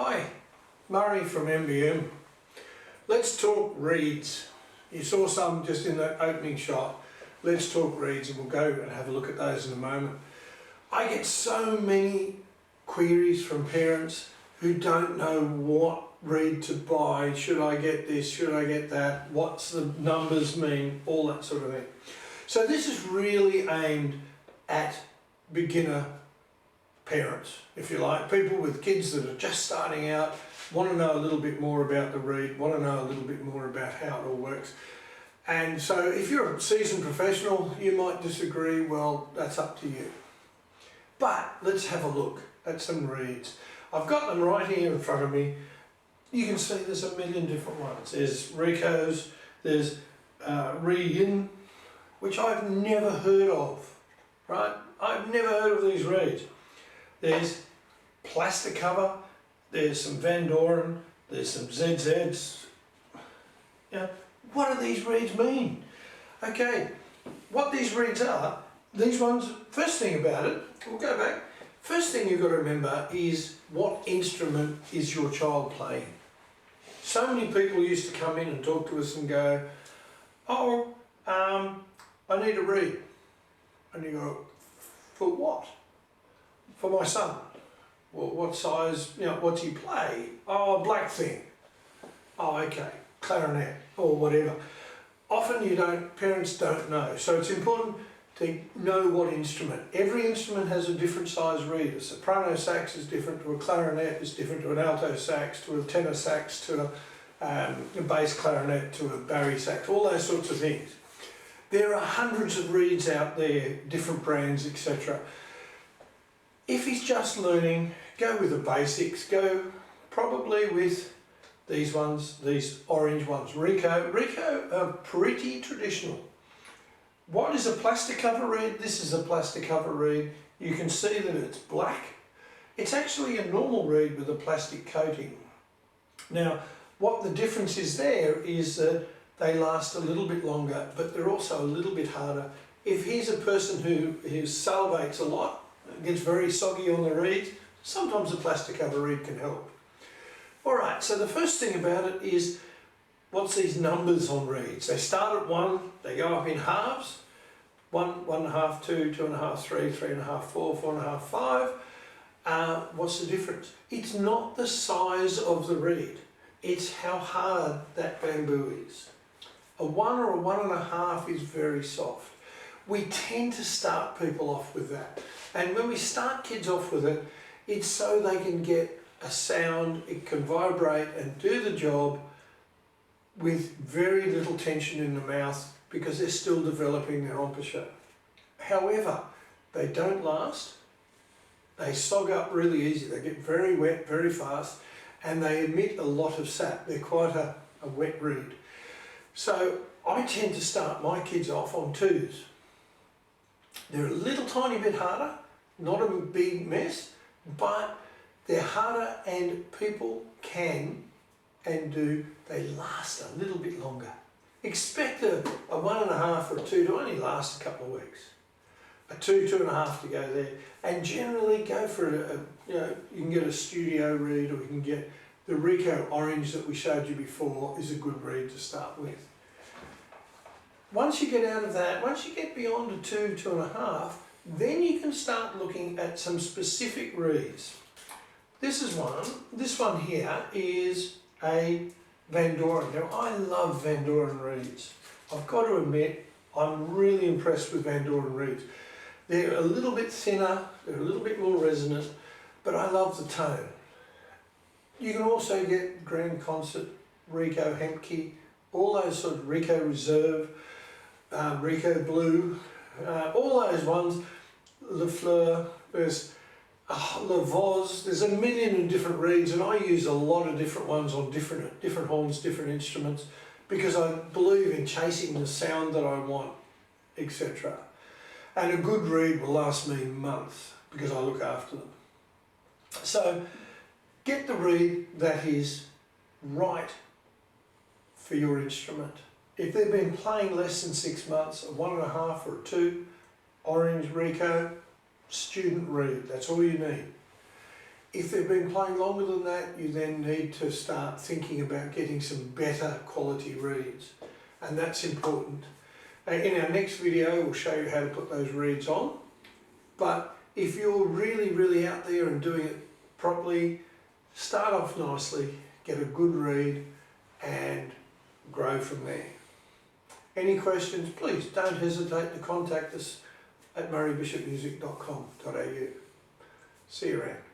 Hi, Murray from MBM. Let's talk reeds. You saw some just in that opening shot. Let's talk reeds, and we'll go and have a look at those in a moment. I get so many queries from parents who don't know what reed to buy. Should I get this? Should I get that? What's the numbers mean? All that sort of thing. So this is really aimed at beginner parents, if you like, people with kids that are just starting out, want to know a little bit more about the reed, want to know a little bit more about how it all works. And so if you're a seasoned professional, you might disagree. Well, that's up to you. But let's have a look at some reeds. I've got them right here in front of me. You can see there's a million different ones. There's Ricos, there's Wreaths, which I've never heard of, right? I've never heard of these reeds. There's plastic cover, there's some Van Doren, there's some ZZs. Now, what do these reeds mean? Okay, what these reeds are, these ones, first thing about it, we'll go back. First thing you've got to remember is what instrument is your child playing? So many people used to come in and talk to us and go, oh, I need a reed. And you go, for what? For my son. Well, what size, what's he play? Oh, a black thing. Oh, okay, clarinet or whatever. Often parents don't know. So it's important to know what instrument. Every instrument has a different size reed. A soprano sax is different to a clarinet, is different to an alto sax, to a tenor sax, to a bass clarinet, to a bari sax, all those sorts of things. There are hundreds of reeds out there, different brands, etc. If he's just learning, go with the basics. Go probably with these ones, these orange ones. Rico are pretty traditional. What is a plastic cover reed? This is a plastic cover reed. You can see that it's black. It's actually a normal reed with a plastic coating. Now, what the difference is there is that they last a little bit longer, but they're also a little bit harder. If he's a person who salivates a lot, gets very soggy on the reed, sometimes a plastic cover reed can help. Alright, so the first thing about it is, what's these numbers on reeds? They start at 1, they go up in halves, 1, 1.5, 2, 2.5, 3, 3.5, 4, 4.5, 5. What's the difference? It's not the size of the reed, it's how hard that bamboo is. A 1 or a 1.5 is very soft. We tend to start people off with that. And when we start kids off with it, it's so they can get a sound, it can vibrate and do the job with very little tension in the mouth because they're still developing their embouchure. However, they don't last, they sog up really easy, they get very wet very fast, and they emit a lot of sap. They're quite a wet reed. So I tend to start my kids off on 2s. They're a little tiny bit harder, not a big mess, but they're harder and people can and do, they last a little bit longer. Expect a 1.5 or a 2 to only last a couple of weeks. A 2, 2.5 to go there, and generally go for you can get a studio reed, or you can get the Rico orange that we showed you before is a good reed to start with. Once you get out of that, once you get beyond a 2, 2.5, then you can start looking at some specific reeds. This is one. This one here is a Van Doren. Now, I love Van Doren reeds. I've got to admit, I'm really impressed with Van Doren reeds. They're a little bit thinner, they're a little bit more resonant, but I love the tone. You can also get Grand Concert, Rico Hemke, all those sort of Rico Reserve, Rico Blue, all those ones, Le Fleur, there's Le Vos, there's a million of different reeds, and I use a lot of different ones on different horns, different instruments, because I believe in chasing the sound that I want, etc. And a good reed will last me months because I look after them. So get the reed that is right for your instrument. If they've been playing less than 6 months, a 1.5 or a 2, orange Rico, student reed, that's all you need. If they've been playing longer than that, you then need to start thinking about getting some better quality reeds, and that's important. In our next video, we'll show you how to put those reeds on, but if you're really out there and doing it properly, start off nicely, get a good reed and grow from there. Any questions, please don't hesitate to contact us at murraybishopmusic.com.au. See you around.